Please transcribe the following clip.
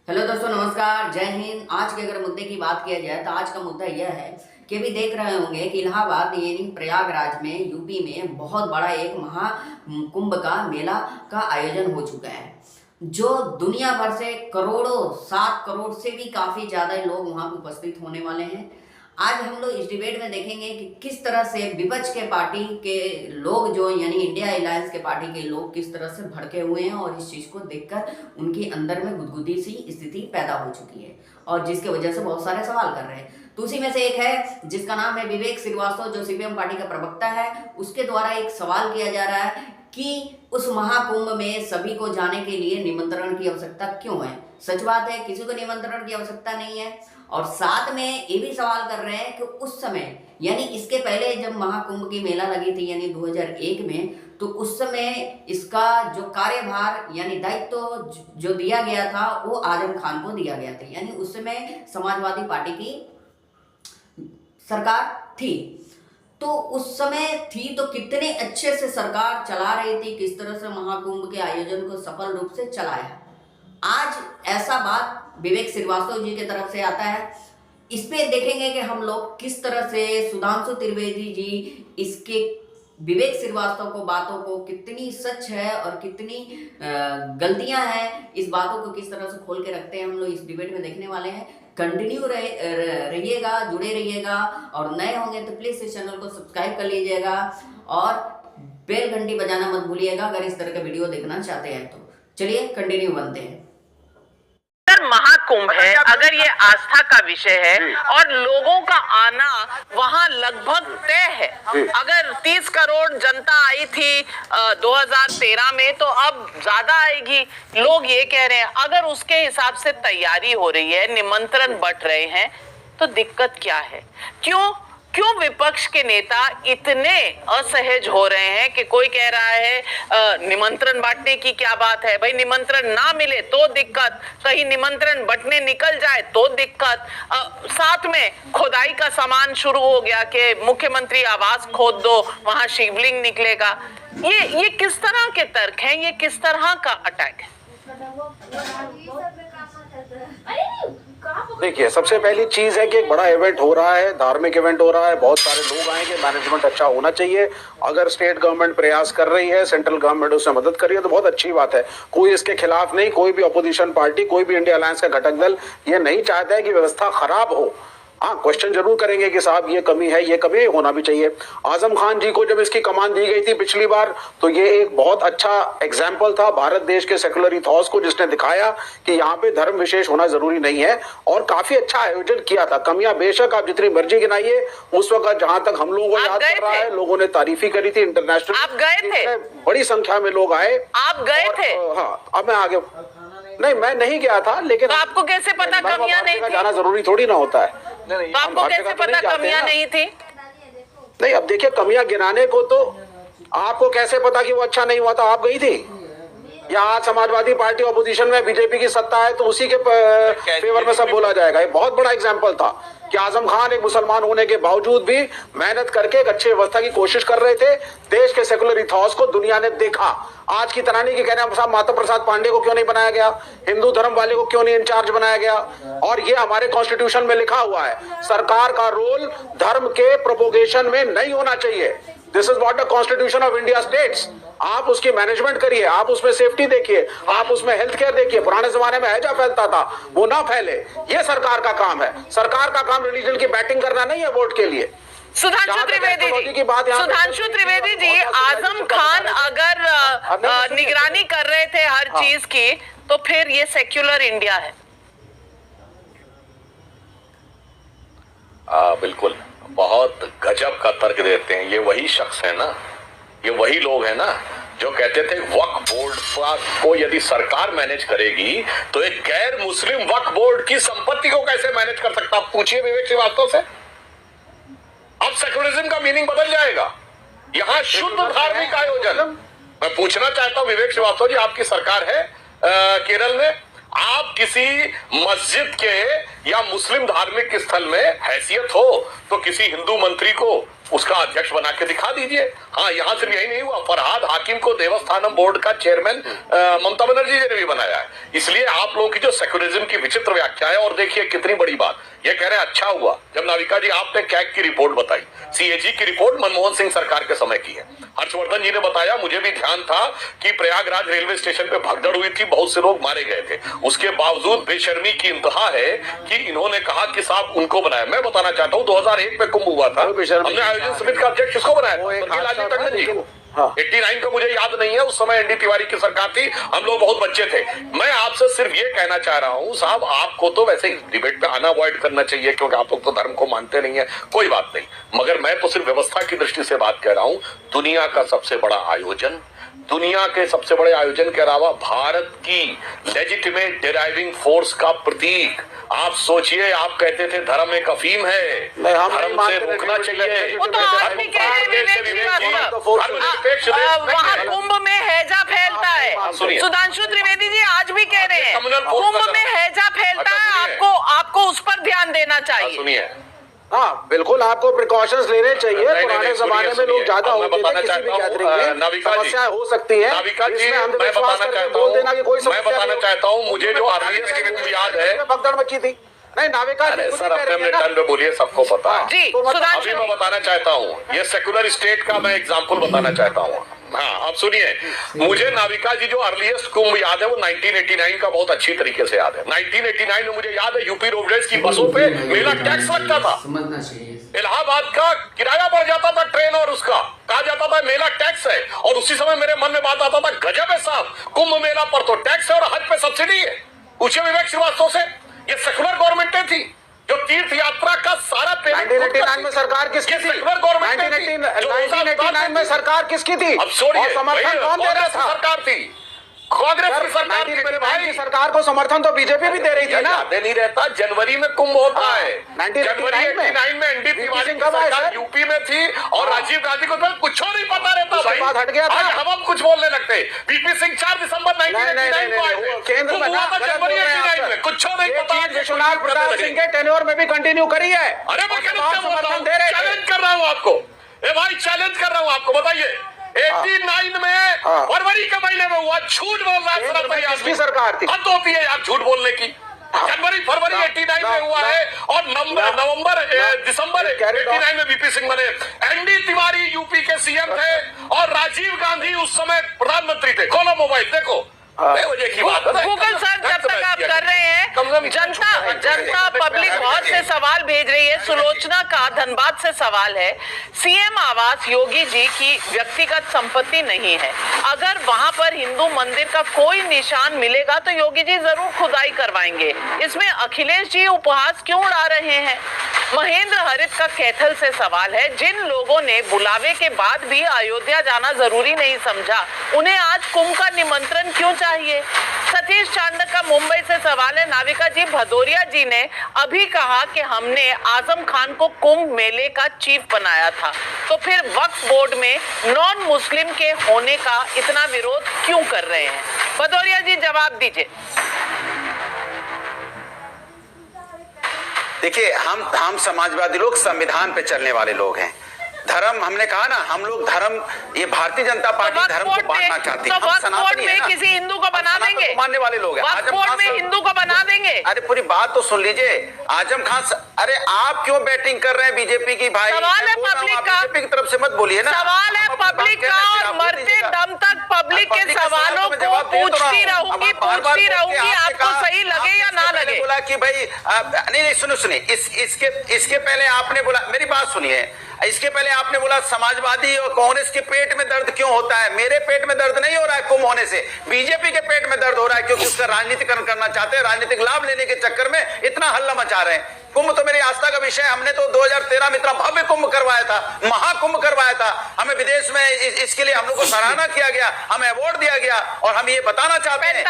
Hello दोस्तों, नमस्कार, जय हिंद। आज के अगर मुद्दे की बात किया जाए तो आज का मुद्दा यह है कि अभी देख रहे होंगे कि इलाहाबाद यानी प्रयागराज में यूपी में बहुत बड़ा एक महाकुंभ का मेला का आयोजन हो चुका है, जो दुनिया भर से करोड़ों 7 करोड़ से भी काफ़ी ज़्यादा लोग वहाँ पर उपस्थित होने वाले हैं। आज हम लोग इस डिबेट में देखेंगे कि किस तरह से विपक्ष के पार्टी के लोग जो यानी इंडिया अलायंस के पार्टी के लोग किस तरह से भड़के हुए हैं और इस चीज़ को देखकर उनके अंदर में गुदगुदी सी स्थिति पैदा हो चुकी है और जिसके वजह से बहुत सारे सवाल कर रहे हैं। तो उसी में से एक है जिसका नाम है विवेक श्रीवास्तव, जो सीपीएम पार्टी का प्रवक्ता है। उसके द्वारा एक सवाल किया जा रहा है कि उस महाकुंभ में सभी को जाने के लिए निमंत्रण की आवश्यकता क्यों है। सच बात है, किसी को निमंत्रण की आवश्यकता नहीं है। और साथ में ये भी सवाल कर रहे हैं कि उस समय यानी इसके पहले जब महाकुंभ की मेला लगी थी यानी 2001 में, तो उस समय इसका जो कार्यभार यानी दायित्व जो दिया गया था वो आजम खान को दिया गया था। यानी उस समय समाजवादी पार्टी की सरकार थी। तो उस समय थी तो कितने अच्छे से सरकार चला रही थी, किस तरह से महाकुंभ के आयोजन को सफल रूप से चलाया। आज ऐसा बात विवेक श्रीवास्तव जी की तरफ से आता है। इस पे देखेंगे कि हम लोग किस तरह से सुधांशु त्रिवेदी जी इसके विवेक श्रीवास्तव को बातों को कितनी सच है और कितनी गलतियां हैं, इस बातों को किस तरह से खोल के रखते हैं, हम लोग इस डिबेट में देखने वाले हैं। कंटिन्यू रहिएगा, जुड़े रहिएगा और नए होंगे तो प्लीज़ इस चैनल को सब्सक्राइब कर लीजिएगा और बेल घंटी बजाना मत भूलिएगा अगर इस तरह का वीडियो देखना चाहते हैं तो। चलिए कंटिन्यू बनते हैं। महाकुंभ है, अगर ये आस्था का विषय है और लोगों का आना वहां लगभग तय है। अगर 30 करोड़ जनता आई थी 2013 में, तो अब ज्यादा आएगी। लोग ये कह रहे हैं, अगर उसके हिसाब से तैयारी हो रही है, निमंत्रण बट रहे हैं, तो दिक्कत क्या है? क्यों विपक्ष के नेता इतने असहज हो रहे हैं कि कोई कह रहा है निमंत्रण बांटने की क्या बात है भाई, निमंत्रण ना मिले तो दिक्कत, कहीं निमंत्रण बंटने निकल जाए तो दिक्कत। साथ में खुदाई का सामान शुरू हो गया कि मुख्यमंत्री आवास खोद दो, वहां शिवलिंग निकलेगा। ये किस तरह के तर्क हैं? ये किस तरह का अटैक है? देखिए, सबसे पहली चीज है कि एक बड़ा इवेंट हो रहा है, धार्मिक इवेंट हो रहा है, बहुत सारे लोग आएंगे, मैनेजमेंट अच्छा होना चाहिए। अगर स्टेट गवर्नमेंट प्रयास कर रही है, सेंट्रल गवर्नमेंट उसमें मदद कर रही है तो बहुत अच्छी बात है। कोई इसके खिलाफ नहीं, कोई भी अपोजिशन पार्टी, कोई भी इंडिया अलायंस का घटक दल ये नहीं चाहता है कि व्यवस्था खराब हो। हाँ, क्वेश्चन जरूर करेंगे कि साहब ये कमी है, ये कमी होना भी चाहिए। आजम खान जी को जब इसकी कमान दी गई थी पिछली बार, तो ये एक बहुत अच्छा एग्जाम्पल था भारत देश के सेकुलर इथॉस को, जिसने दिखाया कि यहाँ पे धर्म विशेष होना जरूरी नहीं है और काफी अच्छा आयोजन किया था। कमियां बेशक आप जितनी मर्जी गिनाइए, उस वक्त जहां तक हम लोगों को याद कर रहा है, लोगों ने तारीफी करी थी इंटरनेशनल। आप गए थे? बड़ी संख्या में लोग आए। आप गए थे? हाँ, अब मैं आगे नहीं, मैं नहीं गया था, लेकिन तो आपको कैसे पता कमियां नहीं थी? जाना जरूरी थोड़ी ना होता है। तो आपको कैसे पता कमियां नहीं थी? नहीं, अब देखिए, कमियां गिनाने को तो आपको कैसे पता कि वो अच्छा नहीं हुआ था? आप गई थी? या आज समाजवादी पार्टी ऑपोजिशन में बीजेपी की सत्ता है तो उसी के फेवर में सब बोला जाएगा? ये बहुत बड़ा एग्जाम्पल था कि आजम खान एक मुसलमान होने के बावजूद भी मेहनत करके एक अच्छी व्यवस्था की कोशिश कर रहे थे। देश के सेकुलर इथॉस को दुनिया ने देखा। आज की तरह नहीं कि कहने साहब माता प्रसाद पांडे को क्यों नहीं बनाया गया, हिंदू धर्म वाले को क्यों नहीं इंचार्ज बनाया गया। और ये हमारे कॉन्स्टिट्यूशन में लिखा हुआ है, सरकार का रोल धर्म के प्रोपोगेशन में नहीं होना चाहिए। This is what the constitution of India states. आप उसकी मैनेजमेंट करिए, आप उसमें सेफ्टी देखिए, आप उसमें हेल्थ केयर देखिए। पुराने जमाने में हैजा फैलता था, वो ना फैले, ये सरकार का काम है। सरकार का काम रिलीजन की बैटिंग करना नहीं है वोट के लिए। सुधांशु त्रिवेदी जी, आजम खान अगर निगरानी कर रहे थे हर चीज की, तो फिर ये सेक्युलर इंडिया है? बिल्कुल, बहुत गजब का तर्क देते हैं। ये वही शख्स है ना, ये वही लोग हैं ना जो कहते थे वक्फ बोर्ड को यदि सरकार मैनेज करेगी तो एक गैर मुस्लिम वक्फ बोर्ड की संपत्ति को कैसे मैनेज कर सकता? आप पूछिए विवेक श्रीवास्तव से। अब सेकुलरिज्म का मीनिंग बदल जाएगा। यहां शुद्ध धार्मिक आयोजन। मैं पूछना चाहता हूं विवेक श्रीवास्तव जी, आपकी सरकार है केरल में, आप किसी मस्जिद के या मुस्लिम धार्मिक स्थल में हैसियत हो तो किसी हिंदू मंत्री को उसका अध्यक्ष बना के दिखा दीजिए। हाँ, यहाँ सिर्फ यही नहीं हुआ, फरहाद हाकिम को देवस्थानम बोर्ड का चेयरमैन ममता बनर्जी जी ने भी बनाया है। इसलिए आप लोगों की जो सेक्युलरिज्म की विचित्र व्याख्या है, और देखिए कितनी बड़ी बात, ये कह रहे हैं अच्छा हुआ जब नाविका जी आपने कैग की रिपोर्ट बताई। सीएजी की रिपोर्ट मनमोहन सिंह सरकार के समय की है। हर्षवर्धन जी ने बताया, मुझे भी ध्यान था कि प्रयागराज रेलवे स्टेशन पे भगदड़ हुई थी, बहुत से लोग मारे गए थे। उसके बावजूद बेशर्मी की इंतहा है कि इन्होंने कहा कि साहब उनको बनाया। मैं बताना चाहता हूँ 2001 में कुंभ हुआ था, हमने आयोजन समिति का अध्यक्ष किसको बनाया? लालजी टंडन जी को। 89 का मुझे याद नहीं है, उस समय एनडी तिवारी की सरकार थी, हम लोग बहुत बच्चे थे। मैं आपसे सिर्फ ये कहना चाह रहा हूं साहब, आपको तो वैसे ही डिबेट पे आना अवॉइड करना चाहिए क्योंकि आप लोग तो धर्म को मानते नहीं है, कोई बात नहीं, मगर मैं तो सिर्फ व्यवस्था की दृष्टि से बात कह रहा हूं। दुनिया का सबसे बड़ा आयोजन, दुनिया के सबसे बड़े आयोजन के अलावा भारत की लेजिटिमेट डिराइविंग फोर्स का प्रतीक। आप सोचिए, आप कहते थे धर्म एक अफीम है, धर्म से रोकना चाहिए। वो तो आज भी कह रहे वहाँ कुंभ में हैजा फैलता है। सुधांशु त्रिवेदी जी आज भी कह रहे हैं कुंभ में हैजा फैलता है, आपको उस पर ध्यान देना चाहिए। सुनिए, हाँ बिल्कुल, आपको प्रिकॉशंस लेने चाहिए। पुराने जमाने में लोग ज्यादा होते थे, किसी भी गैदरिंग में समस्याएं हो सकती है। नाविका जी, मैं बताना चाहता हूँ मुझे जो याद है भगदड़ मची थी। नहीं नाविका सर, अपने टर्न पे बोलिए, सबको पता है जी। अभी मैं बताना चाहता हूँ, ये सेकुलर स्टेट का मैं एग्जाम्पल बताना चाहता हूँ। हाँ, अब सुनिए, मुझे नाविका जी जो अर्लीस्ट कुंभ याद है वो 1989 का बहुत अच्छी तरीके से याद है। 1989 में मुझे याद है यूपी रोडवेज की बसों पे मेला टैक्स लगता था, समझना चाहिए। इलाहाबाद का किराया बढ़ जाता था ट्रेन, और उसका कहा जाता था मेला टैक्स है। और उसी समय मेरे मन में बात आता था, गजब है साहब, कुंभ मेला पर तो टैक्स है और हज पे सब्सिडी है। पूछे विवेक श्रीवास्तव से, ये सेकुलर गवर्नमेंट थी जो तीर्थ यात्रा का सारा पेमेंट 1989 में सरकार किसकी थी? 1989 में सरकार किसकी थी? अब छोड़िए, समर्थन कौन दे रहा था? सरकार थी, कांग्रेस की सरकार थी मेरे भाई। सरकार को समर्थन तो बीजेपी भी दे रही थी ना। दे नहीं रहता, जनवरी में कुंभ होता है। 1989 में एनडी तिवारी की सरकार यूपी में थी और राजीव गांधी को तो कुछ नहीं पता रहता भाई, हट गया था। आज हम कुछ बोलने लगते। बीपी सिंह 4 दिसंबर 1989 को आए थे, केंद्र में जनवरी 89 में कुछ नहीं पता। विश्वनाथ प्रताप सिंह के टेन्योर में भी कंटिन्यू करी है। अरे मैं चैलेंज कर रहा हूँ आपको, ए भाई चैलेंज कर रहा हूँ आपको, बताइए 89 में फरवरी के महीने में हुआ, झूठ बोल रहा है। किसकी सरकार थी? हद होती है यार झूठ बोलने की। जनवरी फरवरी 89 में हुआ है और नवंबर दिसंबर 89 में बीपी सिंह बने। एनडी तिवारी यूपी के सीएम थे और राजीव गांधी उस समय प्रधानमंत्री थे। खोलो मोबाइल देखो, वजह की बात है। गूगल सर्च जब तक आप कर रहे हैं, जनता पब्लिक बहुत से सवाल भेज रही है। सुलोचना का धनबाद से सवाल है, सीएम आवास योगी जी की व्यक्तिगत संपत्ति नहीं है, अगर वहां पर हिंदू मंदिर का कोई निशान मिलेगा तो योगी जी जरूर खुदाई करवाएंगे, इसमें अखिलेश जी उपहास क्यों उड़ा रहे हैं? महेंद्र हरित का कैथल से सवाल है, जिन लोगों ने बुलावे के बाद भी अयोध्या जाना जरूरी नहीं समझा, उन्हें आज कुंभ का निमंत्रण क्यों चाहिए? सतीश चांदक का मुंबई से सवाल है, नाविका जी, भदौरिया जी ने अभी कहा कि हमने आजम खान को कुंभ मेले का चीफ बनाया था, तो फिर वक्फ बोर्ड में नॉन मुस्लिम के होने का इतना विरोध क्यों कर रहे हैं? भदौरिया जी जवाब दीजिए। देखिए, हम समाजवादी लोग संविधान पे चलने वाले लोग हैं। धर्म, हमने कहा ना, हम लोग धर्म, ये भारतीय जनता पार्टी धर्म को बांटना चाहती है। हम सनातनी है ना, किसी हिंदू को बना देंगे, मानने वाले लोग हैं। आजम खान में हिंदू को बना देंगे। अरे पूरी बात तो सुन लीजिए। आजम खान, अरे आप क्यों बैटिंग कर रहे हैं बीजेपी की? भाई सवाल है पब्लिक का, बीजेपी की तरफ से मत बोलिए ना। सवाल है पब्लिक का और मरते दम तक पब्लिक के सवालों को पूछती रहूंगी, आपको सही लगे या ना लगे। बोला कि भाई नहीं, सुनिए, इसके पहले आपने बोला, मेरी बात सुनिए, इसके पहले आपने बोला समाजवादी और कांग्रेस के पेट में दर्द क्यों होता है? मेरे पेट में दर्द नहीं हो रहा है कुंभ होने से, बीजेपी के पेट में दर्द हो रहा है, क्योंकि उसका राजनीतिकरण करना चाहते हैं, राजनीतिक लाभ लेने के चक्कर में इतना हल्ला मचा रहे हैं। कुंभ तो मेरी आस्था का विषय, हमने तो 2013 में इतना भव्य कुंभ करवाया था, महाकुंभ करवाया था, हमें विदेश में इसके लिए हम लोग को सराहना किया गया, हमें अवार्ड दिया गया, और हम ये बताना चाहते हैं